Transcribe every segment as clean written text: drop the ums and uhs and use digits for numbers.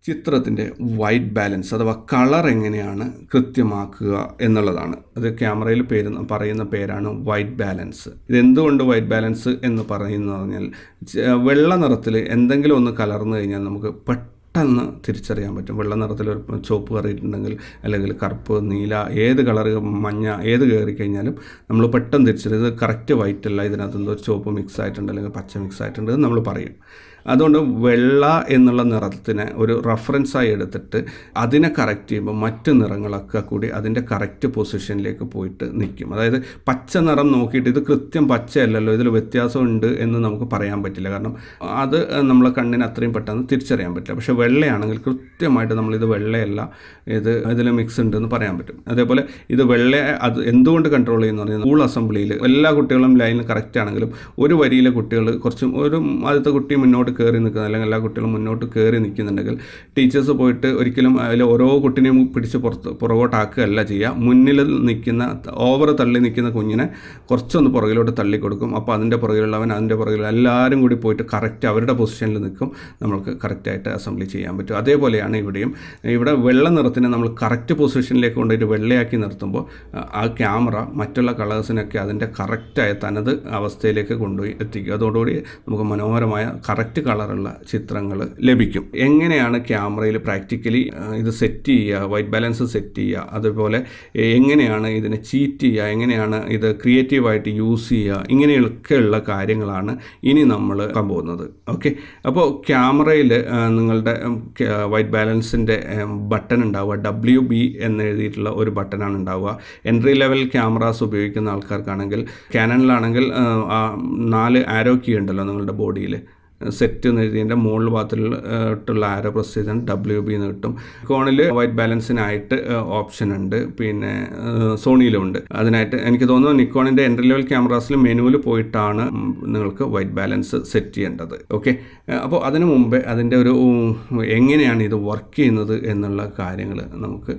ചിത്രത്തിൻ്റെ white balance അഥവാ colour എങ്ങനെയാണ് കൃത്യമാക്കുക എന്നുള്ളതാണ്. അത് ക്യാമറയിൽ പറയുന്ന പേരാണ് വൈറ്റ് ബാലൻസ്. ഇതെന്തുകൊണ്ട് വൈറ്റ് ബാലൻസ് എന്ന് പറയുന്നത് പറഞ്ഞാൽ വെള്ള നിറത്തിൽ എന്തെങ്കിലും ഒന്ന് കലർന്നു കഴിഞ്ഞാൽ നമുക്ക് പെട്ടെന്ന് തിരിച്ചറിയാൻ പറ്റും. വെള്ള നിറത്തിൽ ഒരു ചുവപ്പ് കയറിയിട്ടുണ്ടെങ്കിൽ അല്ലെങ്കിൽ കറുപ്പ്, നീല, ഏത് കളർ, മഞ്ഞ ഏത് കയറി കഴിഞ്ഞാലും നമ്മൾ പെട്ടെന്ന് തിരിച്ചറിയും ഇത് കറക്റ്റ് വൈറ്റ് അല്ല, ഇതിനകത്ത് എന്തോ ചുവപ്പ് മിക്സ് ആയിട്ടുണ്ട് അല്ലെങ്കിൽ പച്ച മിക്സ് ആയിട്ടുണ്ട് എന്ന് നമ്മൾ പറയും. അതുകൊണ്ട് വെള്ള എന്നുള്ള നിറത്തിനെ ഒരു റെഫറൻസായി എടുത്തിട്ട് അതിനെ കറക്റ്റ് ചെയ്യുമ്പോൾ മറ്റ് നിറങ്ങളൊക്കെ കൂടി അതിൻ്റെ കറക്റ്റ് പൊസിഷനിലേക്ക് പോയിട്ട് നിൽക്കും. അതായത് പച്ച നിറം നോക്കിയിട്ട് ഇത് കൃത്യം പച്ചയല്ലല്ലോ, ഇതിൽ വ്യത്യാസമുണ്ട് എന്ന് നമുക്ക് പറയാൻ പറ്റില്ല. കാരണം അത് നമ്മളെ കണ്ണിന് അത്രയും പെട്ടെന്ന് തിരിച്ചറിയാൻ പറ്റില്ല. പക്ഷേ വെള്ളയാണെങ്കിൽ കൃത്യമായിട്ട് നമ്മളിത് വെള്ളയല്ല, ഇതിൽ മിക്സ് ഉണ്ടെന്ന് പറയാൻ പറ്റും. അതേപോലെ ഇത് അത് എന്തുകൊണ്ട് കൺട്രോൾ ചെയ്യുന്നു പറഞ്ഞാൽ സ്കൂൾ അസംബ്ലിയിൽ എല്ലാ കുട്ടികളും ലൈനിൽ കറക്റ്റ് ആണെങ്കിലും ഒരു വരിയിലെ കുട്ടികൾ ഒരു ആദ്യത്തെ കുട്ടി മുന്നോട്ട് കയറി നിൽക്കുന്നത് അല്ലെങ്കിൽ എല്ലാ കുട്ടികളും മുന്നോട്ട് കയറി നിൽക്കുന്നുണ്ടെങ്കിൽ ടീച്ചേഴ്സ് പോയിട്ട് ഒരിക്കലും അതിൽ ഓരോ കുട്ടിനെയും പിടിച്ച് പുറകോട്ടാക്കുകയല്ല ചെയ്യുക. മുന്നിൽ നിൽക്കുന്ന ഓവർ തള്ളി നിൽക്കുന്ന കുഞ്ഞിനെ കുറച്ചൊന്ന് പുറകിലോട്ട് തള്ളിക്കൊടുക്കും. അപ്പോൾ അതിൻ്റെ പുറകിലുള്ളവൻ അതിൻ്റെ പുറകിലുള്ള എല്ലാവരും കൂടി പോയിട്ട് കറക്റ്റ് അവരുടെ പൊസിഷനിൽ നിൽക്കും. നമ്മൾക്ക് കറക്റ്റായിട്ട് അസംബ്ലി ചെയ്യാൻ പറ്റും. അതേപോലെയാണ് ഇവിടെ വെള്ള നിറത്തിനെ നമ്മൾ കറക്റ്റ് പൊസിഷനിലേക്ക് കൊണ്ടുപോയിട്ട് വെള്ളയാക്കി നിർത്തുമ്പോൾ ആ ക്യാമറ മറ്റുള്ള കളേഴ്സിനൊക്കെ അതിൻ്റെ കറക്റ്റായ തനത് അവസ്ഥയിലേക്ക് കൊണ്ടുപോയി എത്തിക്കും. അതോടുകൂടി നമുക്ക് മനോഹരമായ കറക്റ്റ് കളറുള്ള ചിത്രങ്ങൾ ലഭിക്കും. എങ്ങനെയാണ് ക്യാമറയിൽ പ്രാക്ടിക്കലി ഇത് സെറ്റ് ചെയ്യുക, വൈറ്റ് ബാലൻസ് സെറ്റ് ചെയ്യുക, അതുപോലെ എങ്ങനെയാണ് ഇതിനെ ചീറ്റ് ചെയ്യുക, എങ്ങനെയാണ് ഇത് ക്രിയേറ്റീവായിട്ട് യൂസ് ചെയ്യുക, ഇങ്ങനെയൊക്കെയുള്ള കാര്യങ്ങളാണ് ഇനി നമ്മൾ കാണാൻ പോകുന്നത്. ഓക്കെ, അപ്പോൾ ക്യാമറയിൽ നിങ്ങളുടെ വൈറ്റ് ബാലൻസിൻ്റെ ബട്ടൺ ഉണ്ടാവുക, WB എന്നെഴുതിയിട്ടുള്ള ഒരു ബട്ടനാണ് ഉണ്ടാവുക. എൻട്രി ലെവൽ ക്യാമറാസ് ഉപയോഗിക്കുന്ന ആൾക്കാർക്കാണെങ്കിൽ, ക്യാനണിലാണെങ്കിൽ 4 ആരോ കീ ഉണ്ടല്ലോ നിങ്ങളുടെ ബോഡിയിൽ, സെറ്റ് എന്ന് എഴുതിയതിൻ്റെ മുകളിൽ ഭാഗത്തുള്ള ആരോ പ്രസ് ചെയ്താൽ WB എന്ന് കിട്ടും. നിക്കോണിൽ വൈറ്റ് ബാലൻസിനായിട്ട് ഓപ്ഷൻ ഉണ്ട്, പിന്നെ സോണിയിലുമുണ്ട്. അതിനായിട്ട് എനിക്ക് തോന്നുന്നു നിക്കോണിൻ്റെ എൻട്രി ലെവൽ ക്യാമറാസിൽ മെനുവിൽ പോയിട്ടാണ് നിങ്ങൾക്ക് വൈറ്റ് ബാലൻസ് സെറ്റ് ചെയ്യേണ്ടത്. ഓക്കെ, അപ്പോൾ അതിനു മുമ്പേ അതിൻ്റെ എങ്ങനെയാണ് ഇത് വർക്ക് ചെയ്യുന്നത് എന്നുള്ള കാര്യങ്ങൾ നമുക്ക്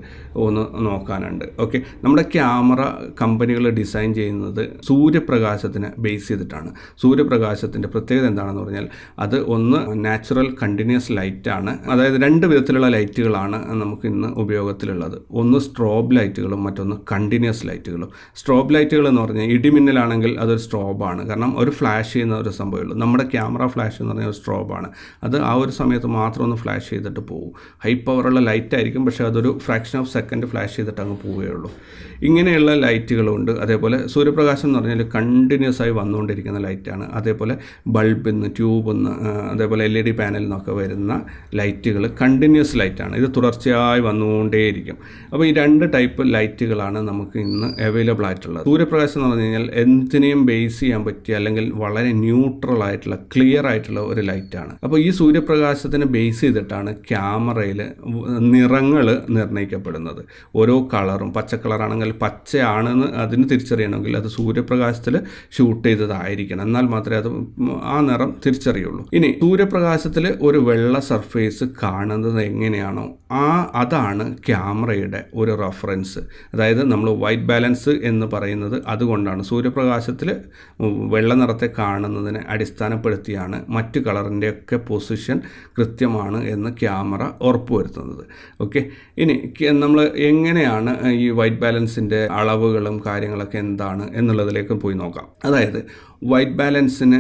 ഒന്ന് നോക്കാനുണ്ട്. ഓക്കെ, നമ്മുടെ ക്യാമറ കമ്പനികൾ ഡിസൈൻ ചെയ്യുന്നത് സൂര്യപ്രകാശത്തിനെ ബേസ് ചെയ്തിട്ടാണ്. സൂര്യപ്രകാശത്തിൻ്റെ പ്രത്യേകത എന്താണെന്ന് പറഞ്ഞാൽ അത് ഒന്ന് നാച്ചുറൽ കണ്ടിന്യൂസ് ലൈറ്റാണ്. അതായത് 2 വിധത്തിലുള്ള ലൈറ്റുകളാണ് നമുക്ക് ഇന്ന് ഉപയോഗത്തിലുള്ളത്. ഒന്ന് സ്ട്രോബ് ലൈറ്റുകളും മറ്റൊന്ന് കണ്ടിന്യൂസ് ലൈറ്റുകളും. സ്ട്രോബ് ലൈറ്റുകൾ എന്ന് പറഞ്ഞാൽ ഇടിമിന്നലാണെങ്കിൽ അതൊരു സ്ട്രോബാണ്. കാരണം ഒരു ഫ്ലാഷ് ചെയ്യുന്ന ഒരു സംഭവമുള്ളൂ. നമ്മുടെ ക്യാമറ ഫ്ലാഷ് എന്ന് പറഞ്ഞാൽ ഒരു സ്ട്രോബാണ്. അത് ആ ഒരു സമയത്ത് മാത്രം ഒന്ന് ഫ്ലാഷ് ചെയ്തിട്ട് പോകും. ഹൈ പവറുള്ള ലൈറ്റ് ആയിരിക്കും, പക്ഷേ അതൊരു ഫ്രാക്ഷൻ ഓഫ് സെക്കൻഡ് ഫ്ലാഷ് ചെയ്തിട്ട് അങ്ങ് പോവുകയുള്ളൂ. ഇങ്ങനെയുള്ള ലൈറ്റുകളുണ്ട്. അതേപോലെ സൂര്യപ്രകാശം എന്ന് പറഞ്ഞാൽ കണ്ടിന്യൂസ് ആയി വന്നുകൊണ്ടിരിക്കുന്ന ലൈറ്റാണ്. അതേപോലെ ബൾബിൽ നിന്ന്, ട്യൂബിൽ നിന്ന്, അതേപോലെ LED പാനലിൽ നിന്നൊക്കെ വരുന്ന ലൈറ്റുകൾ കണ്ടിന്യൂസ് ലൈറ്റാണ്. ഇത് തുടർച്ചയായി വന്നുകൊണ്ടേയിരിക്കും. അപ്പോൾ ഈ 2 ടൈപ്പ് ലൈറ്റുകളാണ് നമുക്ക് ഇന്ന് അവൈലബിൾ ആയിട്ടുള്ളത്. സൂര്യപ്രകാശം എന്ന് പറഞ്ഞു കഴിഞ്ഞാൽ എന്തിനേയും ബേസ് ചെയ്യാൻ പറ്റിയ അല്ലെങ്കിൽ വളരെ ന്യൂട്രൽ ആയിട്ടുള്ള ക്ലിയർ ആയിട്ടുള്ള ഒരു ലൈറ്റാണ്. അപ്പോൾ ഈ സൂര്യപ്രകാശത്തിനെ ബേസ് ചെയ്തിട്ടാണ് ക്യാമറയിൽ നിറങ്ങൾ നിർണ്ണയിക്കപ്പെടുന്നത്. ഓരോ കളറും പച്ച കളറാണെങ്കിൽ പച്ചയാണെന്ന് അതിന് തിരിച്ചറിയണമെങ്കിൽ അത് സൂര്യപ്രകാശത്തിൽ ഷൂട്ട് ചെയ്തതായിരിക്കണം. എന്നാൽ മാത്രമേ അത് ആ നിറം തിരിച്ചറിയുള്ളൂ. ഇനി സൂര്യപ്രകാശത്തിൽ ഒരു വെള്ള സർഫേസ് കാണുന്നത് എങ്ങനെയാണോ അതാണ് ക്യാമറയുടെ ഒരു റെഫറൻസ്. അതായത് നമ്മൾ വൈറ്റ് ബാലൻസ് എന്ന് പറയുന്നത് അതുകൊണ്ടാണ്. സൂര്യപ്രകാശത്തിൽ വെള്ള നിറത്തെ കാണുന്നതിനെ അടിസ്ഥാനപ്പെടുത്തിയാണ് മറ്റു കളറിൻ്റെയൊക്കെ പൊസിഷൻ കൃത്യമാണ് എന്ന് ക്യാമറ ഉറപ്പുവരുത്തുന്നത്. ഓക്കെ, ഇനി നമ്മൾ എങ്ങനെയാണ് ഈ വൈറ്റ് ബാലൻസിൻ്റെ അളവുകളും കാര്യങ്ങളൊക്കെ എന്താണ് എന്നുള്ളതിലേക്ക് പോയി നോക്കാം. അതായത് വൈറ്റ് ബാലൻസിന്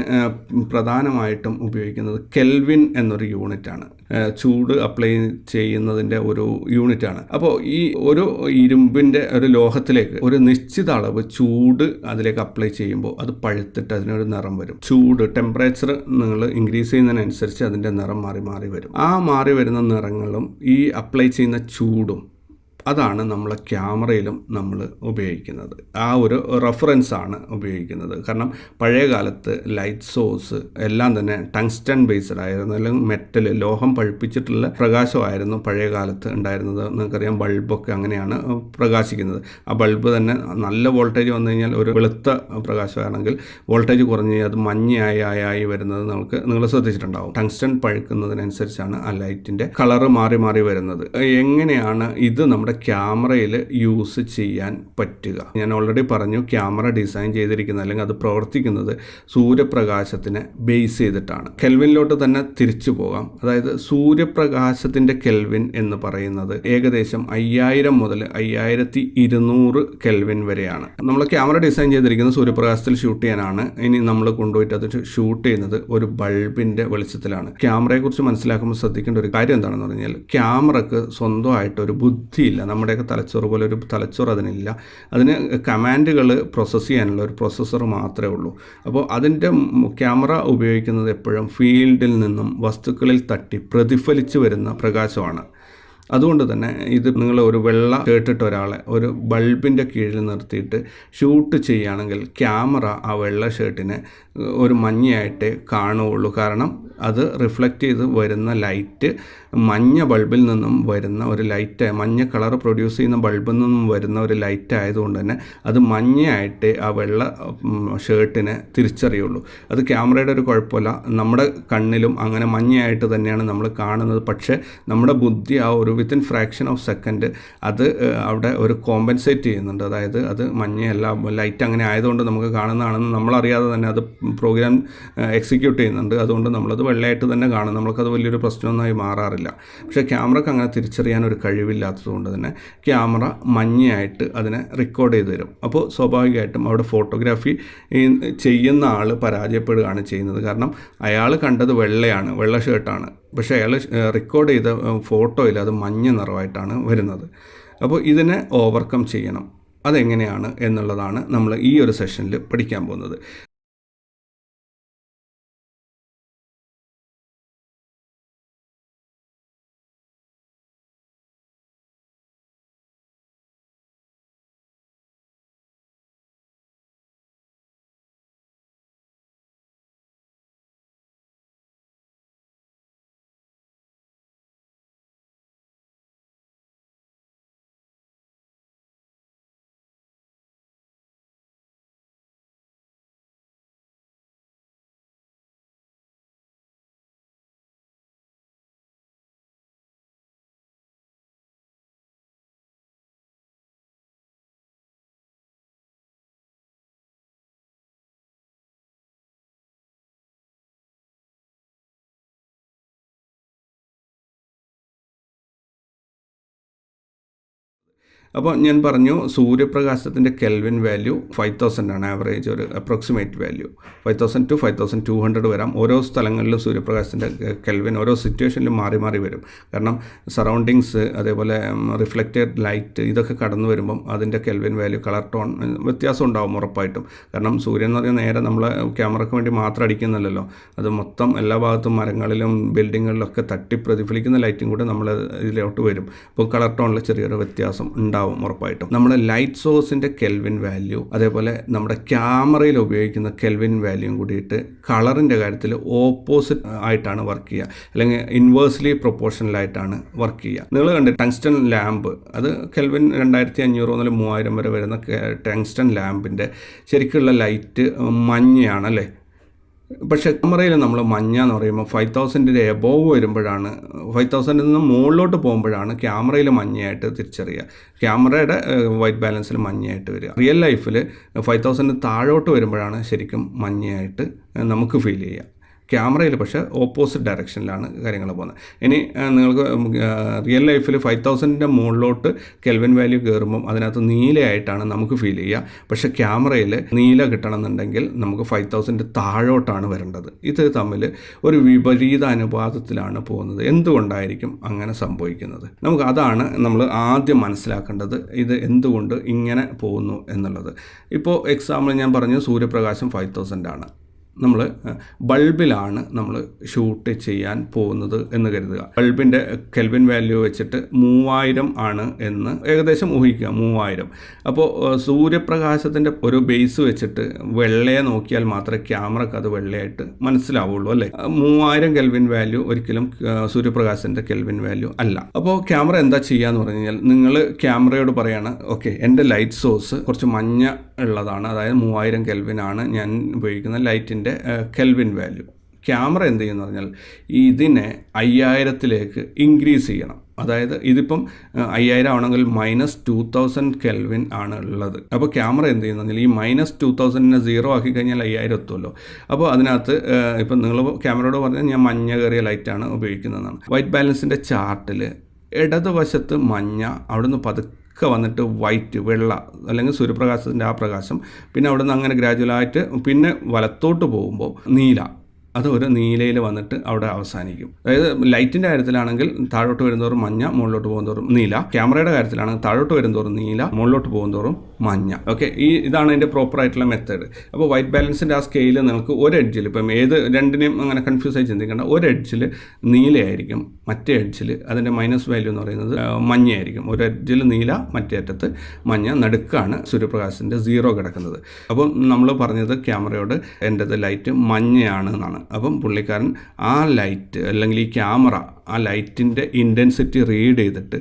പ്രധാനമായിട്ടും ഉപയോഗിക്കുന്നത് കെൽവിൻ എന്നൊരു യൂണിറ്റാണ്. ചൂട് അപ്ലൈ ചെയ്യുന്നതിൻ്റെ ഒരു യൂണിറ്റാണ്. അപ്പോൾ ഈ ഒരു ഇരുമ്പിൻ്റെ ഒരു ലോഹത്തിലേക്ക് ഒരു നിശ്ചിത അളവ് ചൂട് അതിലേക്ക് അപ്ലൈ ചെയ്യുമ്പോൾ അത് പഴുത്തിട്ട് അതിനൊരു നിറം വരും. ടെമ്പറേച്ചർ നിങ്ങൾ ഇൻക്രീസ് ചെയ്യുന്നതിനനുസരിച്ച് അതിൻ്റെ നിറം മാറി വരും. ആ മാറി വരുന്ന നിറങ്ങളും ഈ അപ്ലൈ ചെയ്യുന്ന ചൂടും അതാണ് നമ്മളെ ക്യാമറയിലും നമ്മൾ ഉപയോഗിക്കുന്നത്. ആ ഒരു റെഫറൻസാണ് ഉപയോഗിക്കുന്നത്. കാരണം പഴയ കാലത്ത് ലൈറ്റ് സോഴ്സ് എല്ലാം തന്നെ ടങ്സ്റ്റൺ ബേസ്ഡ് ആയിരുന്നു, അല്ലെങ്കിൽ മെറ്റൽ ലോഹം പഴുപ്പിച്ചിട്ടുള്ള പ്രകാശമായിരുന്നു പഴയ കാലത്ത് ഉണ്ടായിരുന്നത്. നിങ്ങൾക്കറിയാം, ബൾബൊക്കെ അങ്ങനെയാണ് പ്രകാശിക്കുന്നത്. ആ ബൾബ് തന്നെ നല്ല വോൾട്ടേജ് വന്നു കഴിഞ്ഞാൽ ഒരു വെളുത്ത പ്രകാശമാണെങ്കിൽ വോൾട്ടേജ് കുറഞ്ഞ് അത് മഞ്ഞയായി വരുന്നത് നിങ്ങൾ ശ്രദ്ധിച്ചിട്ടുണ്ടാവും. ടങ്സ്റ്റൺ പഴുക്കുന്നതിനനുസരിച്ചാണ് ആ ലൈറ്റിൻ്റെ കളറ് മാറി വരുന്നത്. എങ്ങനെയാണ് ഇത് നമ്മുടെ ക്യാമറയിൽ യൂസ് ചെയ്യാൻ പറ്റുക. ഞാൻ ഓൾറെഡി പറഞ്ഞു, ക്യാമറ ഡിസൈൻ ചെയ്തിരിക്കുന്നത് അല്ലെങ്കിൽ അത് പ്രവർത്തിക്കുന്നത് സൂര്യപ്രകാശത്തിനെ ബേസ് ചെയ്തിട്ടാണ്. കെൽവിനിലോട്ട് തന്നെ തിരിച്ചു പോകാം. അതായത് സൂര്യപ്രകാശത്തിൻ്റെ കെൽവിൻ എന്ന് പറയുന്നത് ഏകദേശം 5000 മുതൽ 5200 കെൽവിൻ വരെയാണ്. നമ്മൾ ക്യാമറ ഡിസൈൻ ചെയ്തിരിക്കുന്നത് സൂര്യപ്രകാശത്തിൽ ഷൂട്ട് ചെയ്യാനാണ്. ഇനി നമ്മൾ കൊണ്ടുപോയിട്ട് അത് ഷൂട്ട് ചെയ്യുന്നത് ഒരു ബൾബിൻ്റെ വെളിച്ചത്തിലാണ്. ക്യാമറയെക്കുറിച്ച് മനസ്സിലാക്കുമ്പോൾ ശ്രദ്ധിക്കേണ്ട ഒരു കാര്യം എന്താണെന്ന് പറഞ്ഞാൽ, ക്യാമറക്ക് സ്വന്തമായിട്ട് ഒരു ബുദ്ധിയില്ല. നമ്മുടെയൊക്കെ തലച്ചോറ് പോലെ ഒരു തലച്ചോറ് അതിനില്ല. അതിന് കമാൻഡുകൾ പ്രോസസ്സ് ചെയ്യാനുള്ള ഒരു പ്രോസസ്സർ മാത്രമേ ഉള്ളൂ. അപ്പോൾ അതിൻ്റെ ക്യാമറ ഉപയോഗിക്കുന്നത് എപ്പോഴും ഫീൽഡിൽ നിന്നും വസ്തുക്കളിൽ തട്ടി പ്രതിഫലിച്ച് വരുന്ന പ്രകാശമാണ്. അതുകൊണ്ട് തന്നെ ഇത് നിങ്ങൾ ഒരു വെള്ള ഷർട്ടിട്ട ഒരാളെ ഒരു ബൾബിൻ്റെ കീഴിൽ നിർത്തിയിട്ട് ഷൂട്ട് ചെയ്യുകയാണെങ്കിൽ ക്യാമറ ആ വെള്ള ഷർട്ടിനെ ഒരു മഞ്ഞയായിട്ടേ കാണുകയുള്ളൂ. കാരണം അത് റിഫ്ലക്റ്റ് ചെയ്ത് വരുന്ന ലൈറ്റ് മഞ്ഞ ബൾബിൽ നിന്നും വരുന്ന ഒരു ലൈറ്റ്, മഞ്ഞ കളർ പ്രൊഡ്യൂസ് ചെയ്യുന്ന ബൾബിൽ നിന്നും വരുന്ന ഒരു ലൈറ്റ് ആയതുകൊണ്ട് തന്നെ അത് മഞ്ഞയായിട്ടേ ആ വെള്ള ഷർട്ടിനെ തിരിച്ചറിയുള്ളൂ. അത് ക്യാമറയുടെ ഒരു കുഴപ്പമില്ല. നമ്മുടെ കണ്ണിലും അങ്ങനെ മഞ്ഞയായിട്ട് തന്നെയാണ് നമ്മൾ കാണുന്നത്. പക്ഷേ നമ്മുടെ ബുദ്ധി ആ ഒരു വിത്തിൻ ഫ്രാക്ഷൻ ഓഫ് സെക്കൻഡ് അത് അവിടെ ഒരു കോമ്പൻസേറ്റ് ചെയ്യുന്നുണ്ട്. അതായത് അത് മഞ്ഞയല്ല, ലൈറ്റ് അങ്ങനെ ആയതുകൊണ്ട് നമുക്ക് കാണുന്നതാണെന്ന് നമ്മളറിയാതെ തന്നെ അത് പ്രോഗ്രാം എക്സിക്യൂട്ട് ചെയ്യുന്നുണ്ട്. അതുകൊണ്ട് നമ്മളത് വെള്ളയായിട്ട് തന്നെ കാണും. നമ്മൾക്കത് വലിയൊരു പ്രശ്നമൊന്നായി മാറാറില്ല. പക്ഷേ ക്യാമറക്ക് അങ്ങനെ തിരിച്ചറിയാൻ ഒരു കഴിവില്ലാത്തത് കൊണ്ട് തന്നെ ക്യാമറ മഞ്ഞയായിട്ട് അതിനെ റെക്കോർഡ് ചെയ്ത് തരും. അപ്പോൾ സ്വാഭാവികമായിട്ടും അവിടെ ഫോട്ടോഗ്രാഫി ചെയ്യുന്ന ആൾ പരാജയപ്പെടുകയാണ് ചെയ്യുന്നത്. കാരണം അയാൾ കണ്ടത് വെള്ളയാണ്, വെള്ള ഷർട്ടാണ്. പക്ഷേ അയാൾ റെക്കോർഡ് ചെയ്ത ഫോട്ടോയിൽ അത് മഞ്ഞ നിറമായിട്ടാണ് വരുന്നത്. അപ്പോൾ ഇതിനെ ഓവർകം ചെയ്യണം. അതെങ്ങനെയാണ് എന്നുള്ളതാണ് നമ്മൾ ഈ ഒരു സെഷനിൽ പഠിക്കാൻ പോകുന്നത്. അപ്പോൾ ഞാൻ പറഞ്ഞു സൂര്യപ്രകാശത്തിൻ്റെ കെൽവിൻ വാല്യൂ 5000 ആണ്. ആവറേജ് ഒരു അപ്രോക്സിമേറ്റ് വാല്യൂ 5000 to 5200 വരാം. ഓരോ സ്ഥലങ്ങളിലും സൂര്യപ്രകാശത്തിൻ്റെ കെൽവിൻ ഓരോ സിറ്റുവേഷനിലും മാറി മാറി വരും. കാരണം സറൗണ്ടിങ്സ്, അതേപോലെ റിഫ്ലക്റ്റഡ് ലൈറ്റ്, ഇതൊക്കെ കടന്നു വരുമ്പം അതിൻ്റെ കെൽവിൻ വാല്യൂ, കളർ ടോൺ വ്യത്യാസം ഉണ്ടാവും ഉറപ്പായിട്ടും. കാരണം സൂര്യൻ എന്ന് പറഞ്ഞാൽ നേരെ നമ്മൾ ക്യാമറയ്ക്ക് വേണ്ടി മാത്രം അടിക്കുന്നില്ലല്ലോ. അത് മൊത്തം എല്ലാ ഭാഗത്തും മരങ്ങളിലും ബിൽഡിങ്ങുകളിലൊക്കെ തട്ടി പ്രതിഫലിക്കുന്ന ലൈറ്റും കൂടെ നമ്മൾ ഇതിലോട്ട് വരും. അപ്പോൾ കളർ ടോണിൽ ചെറിയൊരു വ്യത്യാസം ഉണ്ടാവും ഉറപ്പായിട്ടും. നമ്മുടെ ലൈറ്റ് സോഴ്സിൻ്റെ കെൽവിൻ വാല്യൂ, അതേപോലെ നമ്മുടെ ക്യാമറയിൽ ഉപയോഗിക്കുന്ന കെൽവിൻ വാല്യൂയും കൂടിയിട്ട് കളറിൻ്റെ കാര്യത്തിൽ ഓപ്പോസിറ്റ് ആയിട്ടാണ് വർക്ക് ചെയ്യുക, അല്ലെങ്കിൽ ഇൻവേഴ്സ്ലി പ്രൊപ്പോർഷണലായിട്ടാണ് വർക്ക് ചെയ്യുക. നിങ്ങൾ കണ്ട് ടങ്സ്റ്റൺ ലാമ്പ്, അത് കെൽവിൻ 2500 മുതൽ 3000 വരെ വരുന്ന ടങ്സ്റ്റൺ ലാമ്പിൻ്റെ ശരിക്കുള്ള ലൈറ്റ് മഞ്ഞയാണല്ലേ. പക്ഷേ ക്യാമറയിൽ നമ്മൾ മഞ്ഞ എന്ന് പറയുമ്പോൾ 5000 എബോവ് വരുമ്പോഴാണ്, 5000 നിന്ന് മുകളിലോട്ട് പോകുമ്പോഴാണ് ക്യാമറയിൽ മഞ്ഞയായിട്ട് തിരിച്ചറിയുക. ക്യാമറയുടെ വൈറ്റ് ബാലൻസിൽ മഞ്ഞയായിട്ട് വരിക. റിയൽ ലൈഫിൽ 5000 താഴോട്ട് വരുമ്പോഴാണ് ശരിക്കും മഞ്ഞയായിട്ട് നമുക്ക് ഫീൽ ചെയ്യുക. ക്യാമറയിൽ പക്ഷേ ഓപ്പോസിറ്റ് ഡയറക്ഷനിലാണ് കാര്യങ്ങൾ പോകുന്നത്. ഇനി നിങ്ങൾക്ക് റിയൽ ലൈഫിൽ 5000 മുകളിലോട്ട് കെൽവിൻ വാല്യൂ കയറുമ്പം അതിനകത്ത് നീലയായിട്ടാണ് നമുക്ക് ഫീൽ ചെയ്യുക. പക്ഷേ ക്യാമറയിൽ നീല കിട്ടണമെന്നുണ്ടെങ്കിൽ നമുക്ക് 5000 താഴോട്ടാണ് വരേണ്ടത്. ഇത് തമ്മിൽ ഒരു വിപരീത അനുപാതത്തിലാണ് പോകുന്നത്. എന്തുകൊണ്ടായിരിക്കും അങ്ങനെ സംഭവിക്കുന്നത്? നമുക്ക് അതാണ് നമ്മൾ ആദ്യം മനസ്സിലാക്കേണ്ടത്, ഇത് എന്തുകൊണ്ട് ഇങ്ങനെ പോകുന്നു എന്നുള്ളത്. ഇപ്പോൾ എക്സാമ്പിൾ ഞാൻ പറഞ്ഞു, സൂര്യപ്രകാശം 5000 ആണ്. നമ്മൾ ബൾബിലാണ് നമ്മൾ ഷൂട്ട് ചെയ്യാൻ പോകുന്നത് എന്ന് കരുതുക. ബൾബിൻ്റെ കെൽവിൻ വാല്യൂ വെച്ചിട്ട് 3000 ആണ് എന്ന് ഏകദേശം ഊഹിക്കുക. 3000. അപ്പോൾ സൂര്യപ്രകാശത്തിൻ്റെ ഒരു ബേസ് വെച്ചിട്ട് വെള്ളയെ നോക്കിയാൽ മാത്രമേ ക്യാമറക്ക് അത് വെള്ളയായിട്ട് മനസ്സിലാവുള്ളൂ അല്ലേ. 3000 കെൽവിൻ വാല്യൂ ഒരിക്കലും സൂര്യപ്രകാശത്തിൻ്റെ കെൽവിൻ വാല്യൂ അല്ല. അപ്പോൾ ക്യാമറ എന്താ ചെയ്യാന്ന് പറഞ്ഞു കഴിഞ്ഞാൽ, നിങ്ങൾ ക്യാമറയോട് പറയാണ്, ഓക്കെ എൻ്റെ ലൈറ്റ് സോഴ്സ് കുറച്ച് മഞ്ഞ ഉള്ളതാണ്, അതായത് 3000 കെൽവിൻ ആണ് ഞാൻ ഉപയോഗിക്കുന്ന ലൈറ്റിൻ്റെ കെൽവിൻ വാല്യൂ. ക്യാമറ എന്ത് ചെയ്യുമെന്ന് പറഞ്ഞാൽ ഇതിനെ 5000-ലേക്ക് ഇൻക്രീസ് ചെയ്യണം. അതായത് ഇതിപ്പം 5000 ആണെങ്കിൽ -2000 കെൽവിൻ ആണ് ഉള്ളത്. അപ്പോൾ ക്യാമറ എന്ത് ചെയ്യുന്നത്, ഈ -2000 0 ആക്കി കഴിഞ്ഞാൽ 5000 എത്തുമല്ലോ. അപ്പോൾ അതിനകത്ത് ഇപ്പം നിങ്ങൾ ക്യാമറയോട് പറഞ്ഞാൽ ഞാൻ മഞ്ഞ കയറിയ ലൈറ്റാണ് ഉപയോഗിക്കുന്നതെന്നാണ്. വൈറ്റ് ബാലൻസിൻ്റെ ചാർട്ടിൽ ഇടതുവശത്ത് മഞ്ഞ, അവിടുന്ന് പതുക്കെ വന്നിട്ട് വൈറ്റ്, വെള്ള അല്ലെങ്കിൽ സൂര്യപ്രകാശത്തിൻ്റെ ആ പ്രകാശം, പിന്നെ അവിടുന്ന് അങ്ങനെ ഗ്രാജുവലായിട്ട് പിന്നെ വലത്തോട്ട് പോകുമ്പോൾ നീല, അത് ഒരു നീലയിൽ വന്നിട്ട് അവിടെ അവസാനിക്കും. അതായത് ലൈറ്റിൻ്റെ കാര്യത്തിലാണെങ്കിൽ താഴോട്ട് വരുന്നതോറും മഞ്ഞ, മുകളിലോട്ട് പോകുന്നതോറും നീല. ക്യാമറയുടെ കാര്യത്തിലാണെങ്കിൽ താഴോട്ട് വരുന്നതോറും നീല, മുകളിലോട്ട് പോകുന്നതോറും മഞ്ഞ. ഓക്കെ, ഇതാണ് അതിൻ്റെ പ്രോപ്പർ ആയിട്ടുള്ള മെത്തേഡ്. അപ്പോൾ വൈറ്റ് ബാലൻസിൻ്റെ ആ സ്കെയിൽ നിങ്ങൾക്ക് ഒരു എഡ്ജിൽ, ഇപ്പം ഏത് രണ്ടിനെയും അങ്ങനെ കൺഫ്യൂസ് ആയി ചിന്തിക്കേണ്ട, ഒരു എഡ്ജിൽ നീലയായിരിക്കും, മറ്റേ എഡ്ജിൽ അതിൻ്റെ മൈനസ് വാല്യൂ എന്ന് പറയുന്നത് മഞ്ഞയായിരിക്കും. ഒരു എഡ്ജിൽ നീല, മറ്റേ അറ്റത്ത് മഞ്ഞ, നടുക്കാണ് സൂര്യപ്രകാശത്തിൻ്റെ 0 കിടക്കുന്നത്. അപ്പം നമ്മൾ പറഞ്ഞത് ക്യാമറയോട് എൻ്റെത് ലൈറ്റ് മഞ്ഞയാണ് എന്നാണ്. അപ്പം പുള്ളിക്കാരൻ ആ ലൈറ്റ് അല്ലെങ്കിൽ ഈ ക്യാമറ ആ ലൈറ്റിൻ്റെ ഇൻറ്റൻസിറ്റി റീഡ് ചെയ്തിട്ട്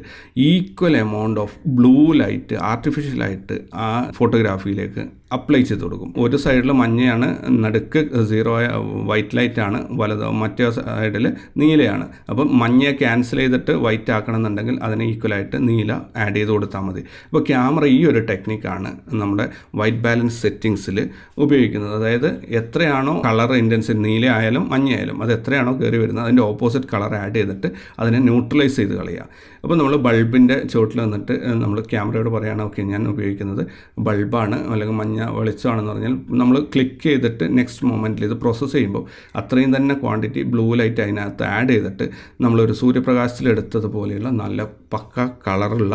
equal amount of blue light ആർട്ടിഫിഷ്യലായിട്ട് ആ ഫോട്ടോഗ്രാഫിയിലേക്ക് അപ്ലൈ ചെയ്ത് കൊടുക്കും. ഒരു സൈഡിൽ മഞ്ഞയാണ്, നടുക്ക് 0 വൈറ്റ് ലൈറ്റാണ്, മറ്റേ സൈഡിൽ നീലയാണ്. അപ്പം മഞ്ഞയെ ക്യാൻസൽ ചെയ്തിട്ട് വൈറ്റ് ആക്കണമെന്നുണ്ടെങ്കിൽ അതിന് ഈക്വലായിട്ട് നീല ആഡ് ചെയ്ത് കൊടുത്താൽ മതി. അപ്പോൾ ക്യാമറ ഈ ഒരു ടെക്നിക്കാണ് നമ്മുടെ വൈറ്റ് ബാലൻസ് സെറ്റിങ്സിൽ ഉപയോഗിക്കുന്നത്. അതായത് എത്രയാണോ കളർ ഇൻറ്റൻസിറ്റി, നീല ആയാലും മഞ്ഞ ആയാലും, അത് എത്രയാണോ കയറി വരുന്നത് അതിൻ്റെ ഓപ്പോസിറ്റ് കളർ ആഡ് ചെയ്തിട്ട് അതിനെ ന്യൂട്രലൈസ് ചെയ്ത് കളയുക. അപ്പോൾ നമ്മൾ ബൾബിൻ്റെ ചുവട്ടിൽ നിന്നിട്ട് നമ്മൾ ക്യാമറയോട് പറയുകയാണ്, ഓക്കെ ഞാൻ ഉപയോഗിക്കുന്നത് ബൾബാണ് അല്ലെങ്കിൽ മഞ്ഞ വെളിച്ചമാണെന്ന് പറഞ്ഞാൽ നമ്മൾ ക്ലിക്ക് ചെയ്തിട്ട് നെക്സ്റ്റ് മൊമെൻറ്റിൽ ഇത് പ്രോസസ്സ് ചെയ്യുമ്പോൾ അത്രയും തന്നെ ക്വാണ്ടിറ്റി ബ്ലൂ ലൈറ്റ് അതിനകത്ത് ആഡ് ചെയ്തിട്ട് നമ്മളൊരു സൂര്യപ്രകാശത്തിൽ എടുത്തതുപോലെയുള്ള നല്ല പക്ക കളറുള്ള,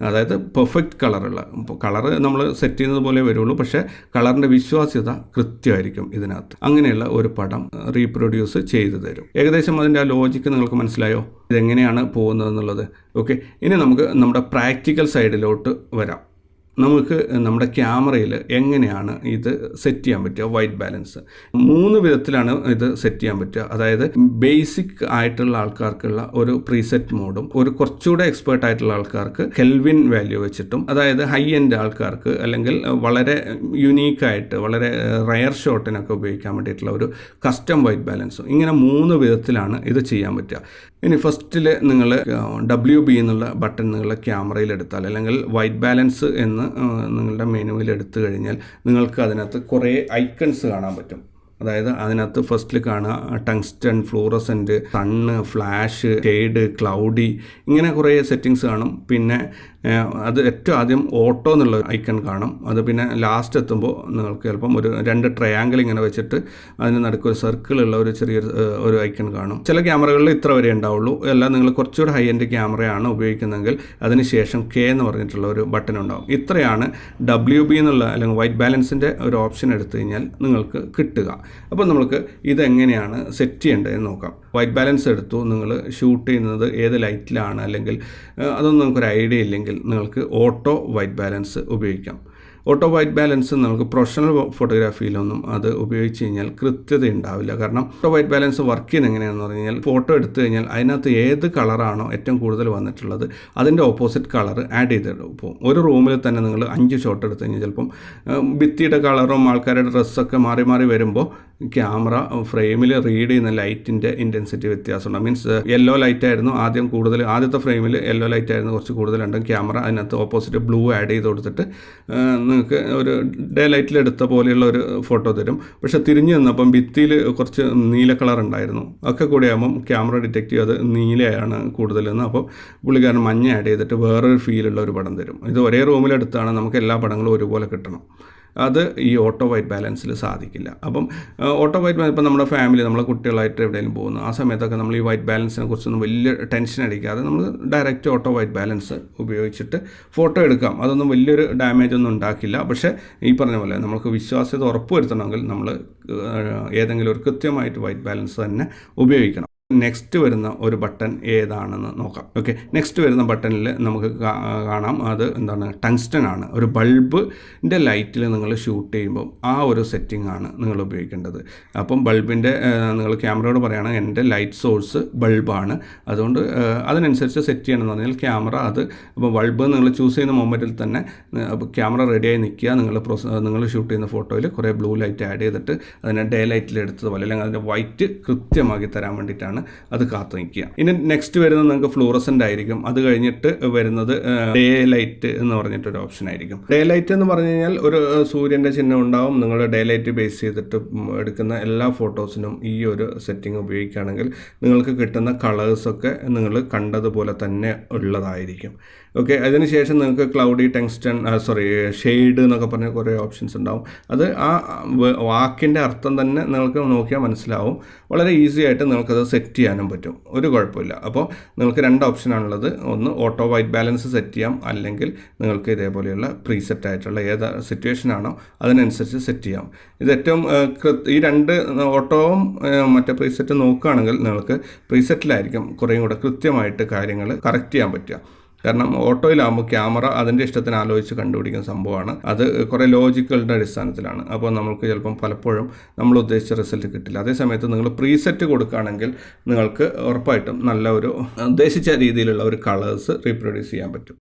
അതായത് പെർഫെക്റ്റ് കളറുള്ള, കളറ് നമ്മൾ സെറ്റ് ചെയ്യുന്നത് പോലെ വരുള്ളൂ, പക്ഷേ കളറിൻ്റെ വിശ്വാസ്യത കൃത്യമായിരിക്കും ഇതിനകത്ത്. അങ്ങനെയുള്ള ഒരു പടം റീപ്രൊഡ്യൂസ് ചെയ്തു തരും. ഏകദേശം അതിൻ്റെ ആ ലോജിക്ക് നിങ്ങൾക്ക് മനസ്സിലായോ, ഇതെങ്ങനെയാണ് പോകുന്നതെന്നുള്ളത്? ഓക്കെ, ഇനി നമുക്ക് നമ്മുടെ പ്രാക്ടിക്കൽ സൈഡിലോട്ട് വരാം. നമുക്ക് നമ്മുടെ ക്യാമറയിൽ എങ്ങനെയാണ് ഇത് സെറ്റ് ചെയ്യാൻ പറ്റുക? വൈറ്റ് ബാലൻസ് 3 വിധത്തിലാണ് ഇത് സെറ്റ് ചെയ്യാൻ പറ്റുക. അതായത് ബേസിക് ആയിട്ടുള്ള ആൾക്കാർക്കുള്ള ഒരു പ്രീസെറ്റ് മോഡും, ഒരു കുറച്ചുകൂടെ എക്സ്പേർട്ട് ആയിട്ടുള്ള ആൾക്കാർക്ക് കെൽവിൻ വാല്യൂ വെച്ചിട്ടും, അതായത് ഹൈ എൻഡ് ആൾക്കാർക്ക് അല്ലെങ്കിൽ വളരെ യുണീക്കായിട്ട് വളരെ റയർ ഷോട്ടിനൊക്കെ ഉപയോഗിക്കാൻ വേണ്ടിയിട്ടുള്ള ഒരു കസ്റ്റം വൈറ്റ് ബാലൻസും. ഇങ്ങനെ 3 വിധത്തിലാണ് ഇത് ചെയ്യാൻ പറ്റുക. ഇനി ഫസ്റ്റിൽ നിങ്ങൾ WB എന്നുള്ള ബട്ടൺ നിങ്ങളുടെ ക്യാമറയിൽ എടുത്താൽ, അല്ലെങ്കിൽ വൈറ്റ് ബാലൻസ് എന്ന് നിങ്ങളുടെ മെനുവിൽ എടുത്തു കഴിഞ്ഞാൽ നിങ്ങൾക്ക് അതിനകത്ത് കുറേ ഐക്കൺസ് കാണാൻ പറ്റും. അതായത് അതിനകത്ത് ഫസ്റ്റിൽ കാണുക tungsten, fluorescent, sun, flash, shade, cloudy, ഇങ്ങനെ കുറേ സെറ്റിങ്സ് കാണും. പിന്നെ അത് ഏറ്റവും ആദ്യം ഓട്ടോ എന്നുള്ള ഐക്കൺ കാണും. അത് പിന്നെ ലാസ്റ്റ് എത്തുമ്പോൾ നിങ്ങൾക്ക് ചിലപ്പം ഒരു 2 ട്രയാങ്കിൾ ഇങ്ങനെ വെച്ചിട്ട് അതിന് നടുക്ക് ഒരു സർക്കിളുള്ള ഒരു ചെറിയൊരു ഐക്കൺ കാണും. ചില ക്യാമറകളിൽ ഇത്ര വരെ ഉണ്ടാവുള്ളൂ. അല്ല, നിങ്ങൾ കുറച്ചുകൂടെ ഹൈ എൻഡ് ക്യാമറയാണ് ഉപയോഗിക്കുന്നതെങ്കിൽ അതിന് ശേഷം K എന്ന് പറഞ്ഞിട്ടുള്ള ഒരു ബട്ടൺ ഉണ്ടാവും. ഇത്രയാണ് WB എന്നുള്ള അല്ലെങ്കിൽ വൈറ്റ് ബാലൻസിൻ്റെ ഒരു ഓപ്ഷൻ എടുത്തു കഴിഞ്ഞാൽ നിങ്ങൾക്ക് കിട്ടുക. അപ്പോൾ നമുക്ക് ഇതെങ്ങനെയാണ് സെറ്റ് ചെയ്യേണ്ടതെന്ന് നോക്കാം. വൈറ്റ് ബാലൻസ് എടുത്തു, നിങ്ങൾ ഷൂട്ട് ചെയ്യുന്നത് ഏത് ലൈറ്റിലാണ് അല്ലെങ്കിൽ അതൊന്നും നിങ്ങൾക്കൊരു ഐഡിയ ഇല്ലെങ്കിൽ നിങ്ങൾക്ക് ഓട്ടോ വൈറ്റ് ബാലൻസ് ഉപയോഗിക്കാം. ഓട്ടോ വൈറ്റ് ബാലൻസ് നമുക്ക് പ്രൊഫഷണൽ ഫോട്ടോഗ്രാഫിയിലൊന്നും അത് ഉപയോഗിച്ച് കഴിഞ്ഞാൽ കൃത്യത ഉണ്ടാവില്ല. കാരണം ഓട്ടോ വൈറ്റ് ബാലൻസ് വർക്ക് ചെയ്യുന്നത് എങ്ങനെയാണെന്ന് പറഞ്ഞു കഴിഞ്ഞാൽ, ഫോട്ടോ എടുത്തു കഴിഞ്ഞാൽ അതിനകത്ത് ഏത് കളറാണോ ഏറ്റവും കൂടുതൽ വന്നിട്ടുള്ളത് അതിൻ്റെ ഓപ്പോസിറ്റ് കളർ ആഡ് ചെയ്തിട്ട് പോകും. ഒരു റൂമിൽ തന്നെ നിങ്ങൾ 5 ഷോട്ട് എടുത്തു കഴിഞ്ഞാൽ ചിലപ്പം ഭിത്തിയുടെ കളറും ആൾക്കാരുടെ ഡ്രസ്സൊക്കെ മാറി മാറി വരുമ്പോൾ ക്യാമറ ഫ്രെയിമിൽ റീഡ് ചെയ്യുന്ന ലൈറ്റിൻ്റെ ഇൻറ്റൻസിറ്റി വ്യത്യാസമുണ്ട്. മീൻസ് യെല്ലോ ലൈറ്റ് ആയിരുന്നു ആദ്യം കൂടുതൽ, ആദ്യത്തെ ഫ്രെയിമിൽ യെല്ലോ ലൈറ്റ് ആയിരുന്നു കുറച്ച് കൂടുതലുണ്ടെങ്കിൽ ക്യാമറ അതിനകത്ത് ഓപ്പോസിറ്റ് ബ്ലൂ ആഡ് ചെയ്ത് കൊടുത്തിട്ട് നിങ്ങൾക്ക് ഒരു ഡേ ലൈറ്റിൽ എടുത്ത പോലെയുള്ള ഒരു ഫോട്ടോ തരും. പക്ഷെ തിരിഞ്ഞു നിന്നപ്പം ഭിത്തിയിൽ കുറച്ച് നീല കളർ ഉണ്ടായിരുന്നു. ഒക്കെ കൂടി ആകുമ്പം ക്യാമറ ഡിറ്റക്റ്റ് ചെയ്ത് അത് നീലയാണ് കൂടുതലെന്ന്. അപ്പോൾ പുള്ളിക്കാരൻ മഞ്ഞ ആഡ് ചെയ്തിട്ട് വേറൊരു ഫീലുള്ള ഒരു പടം തരും. ഇത് ഒരേ റൂമിലെടുത്താണ്, നമുക്ക് എല്ലാ പടങ്ങളും ഒരുപോലെ കിട്ടണം. അത് ഈ ഓട്ടോ വൈറ്റ് ബാലൻസിൽ സാധിക്കില്ല. അപ്പം ഓട്ടോ വൈറ്റ് ബാലൻസ് ഇപ്പം നമ്മുടെ ഫാമിലി, നമ്മളെ കുട്ടികളായിട്ട് എവിടെയെങ്കിലും പോകുന്നു, ആ സമയത്തൊക്കെ നമ്മൾ ഈ വൈറ്റ് ബാലൻസിനെ കുറിച്ചൊന്നും വലിയ ടെൻഷൻ അടിക്കാതെ നമ്മൾ ഡയറക്റ്റ് ഓട്ടോ വൈറ്റ് ബാലൻസ് ഉപയോഗിച്ചിട്ട് ഫോട്ടോ എടുക്കാം. അതൊന്നും വലിയൊരു ഡാമേജ് ഒന്നും ഉണ്ടാക്കില്ല. പക്ഷേ ഈ പറഞ്ഞ പോലെ നമുക്ക് വിശ്വാസ്യത ഉറപ്പുവരുത്തണമെങ്കിൽ നമ്മൾ ഏതെങ്കിലും ഒരു കൃത്യമായിട്ട് വൈറ്റ് ബാലൻസ് തന്നെ ഉപയോഗിക്കണം. നെക്സ്റ്റ് വരുന്ന ഒരു ബട്ടൺ ഏതാണെന്ന് നോക്കാം. ഓക്കെ, നെക്സ്റ്റ് വരുന്ന ബട്ടണിൽ നമുക്ക് കാണാം അത് എന്താണ്, ടങ്സ്റ്റൺ ആണ്. ഒരു ബൾബിൻ്റെ ലൈറ്റിൽ നിങ്ങൾ ഷൂട്ട് ചെയ്യുമ്പോൾ ആ ഒരു സെറ്റിംഗ് ആണ് നിങ്ങൾ ഉപയോഗിക്കേണ്ടത്. അപ്പം ബൾബിൻ്റെ നിങ്ങൾ ക്യാമറയോട് പറയുകയാണെങ്കിൽ എൻ്റെ ലൈറ്റ് സോഴ്സ് ബൾബാണ്, അതുകൊണ്ട് അതിനനുസരിച്ച് സെറ്റ് ചെയ്യണമെന്ന് പറഞ്ഞാൽ ക്യാമറ അത് ഇപ്പോൾ ബൾബ് നിങ്ങൾ ചൂസ് ചെയ്യുന്ന മൊമെൻറ്റിൽ തന്നെ ക്യാമറ റെഡിയായി നിൽക്കുക. നിങ്ങൾ ഷൂട്ട് ചെയ്യുന്ന ഫോട്ടോയിൽ കുറേ ബ്ലൂ ലൈറ്റ് ആഡ് ചെയ്തിട്ട് അതിനെ ഡേ ലൈറ്റിൽ എടുത്തതുപോലെ അല്ലെങ്കിൽ അതിൻ്റെ വൈറ്റ് കൃത്യമാക്കി തരാൻ വേണ്ടിയിട്ടാണ് അത് കാത്തു നിൽക്കുക. ഇനി നെക്സ്റ്റ് വരുന്നത് നിങ്ങൾക്ക് ഫ്ലൂറസൻ്റ് ആയിരിക്കും. അത് കഴിഞ്ഞിട്ട് വരുന്നത് ഡേ ലൈറ്റ് എന്ന് പറഞ്ഞിട്ടൊരു ഓപ്ഷൻ ആയിരിക്കും. ഡേ ലൈറ്റ് എന്ന് പറഞ്ഞു കഴിഞ്ഞാൽ ഒരു സൂര്യൻ്റെ ചിഹ്നം ഉണ്ടാവും. നിങ്ങൾ ഡേ ലൈറ്റ് ബേസ് ചെയ്തിട്ട് എടുക്കുന്ന എല്ലാ ഫോട്ടോസിനും ഈ ഒരു സെറ്റിംഗ് ഉപയോഗിക്കുകയാണെങ്കിൽ നിങ്ങൾക്ക് കിട്ടുന്ന കളേഴ്സൊക്കെ നിങ്ങൾ കണ്ടതുപോലെ തന്നെ ഉള്ളതായിരിക്കും. ഓക്കെ, അതിനുശേഷം നിങ്ങൾക്ക് ക്ലൗഡി, ടങ്സ്റ്റൺ, ഷെയ്ഡ് എന്നൊക്കെ പറഞ്ഞ കുറേ ഓപ്ഷൻസ് ഉണ്ടാവും. അത് ആ വാക്കിൻ്റെ അർത്ഥം തന്നെ നിങ്ങൾക്ക് നോക്കിയാൽ മനസ്സിലാവും. വളരെ ഈസി ആയിട്ട് നിങ്ങൾക്കത് സെറ്റ് ചെയ്യാനും പറ്റും, ഒരു കുഴപ്പമില്ല. അപ്പോൾ നിങ്ങൾക്ക് 2 ഓപ്ഷനാണുള്ളത്. ഒന്ന് ഓട്ടോ വൈറ്റ് ബാലൻസ് സെറ്റ് ചെയ്യാം, അല്ലെങ്കിൽ നിങ്ങൾക്ക് ഇതേപോലെയുള്ള പ്രീസെറ്റ് ആയിട്ടുള്ള ഏത് സിറ്റുവേഷനാണോ അതിനനുസരിച്ച് സെറ്റ് ചെയ്യാം. ഇത് ഏറ്റവും ഈ 2 ഓട്ടോവും മറ്റേ പ്രീസെറ്റ് നോക്കുകയാണെങ്കിൽ നിങ്ങൾക്ക് പ്രീസെറ്റിലായിരിക്കും കുറേയും കൂടെ കൃത്യമായിട്ട് കാര്യങ്ങൾ കറക്റ്റ് ചെയ്യാൻ പറ്റുക. കാരണം ഓട്ടോയിലാകുമ്പോൾ ക്യാമറ അതിൻ്റെ ഇഷ്ടത്തിന് ആലോചിച്ച് കണ്ടുപിടിക്കുന്ന സംഭവമാണ്. അത് കുറേ ലോജിക്കുകളുടെ അടിസ്ഥാനത്തിലാണ്. അപ്പോൾ നമുക്ക് ചിലപ്പം പലപ്പോഴും നമ്മൾ ഉദ്ദേശിച്ച റിസൾട്ട് കിട്ടില്ല. അതേസമയത്ത് നിങ്ങൾ പ്രീസെറ്റ് കൊടുക്കുകയാണെങ്കിൽ നിങ്ങൾക്ക് ഉറപ്പായിട്ടും നല്ല ഒരു ഉദ്ദേശിച്ച രീതിയിലുള്ള ഒരു കളേഴ്സ് റീപ്രൊഡ്യൂസ് ചെയ്യാൻ പറ്റും.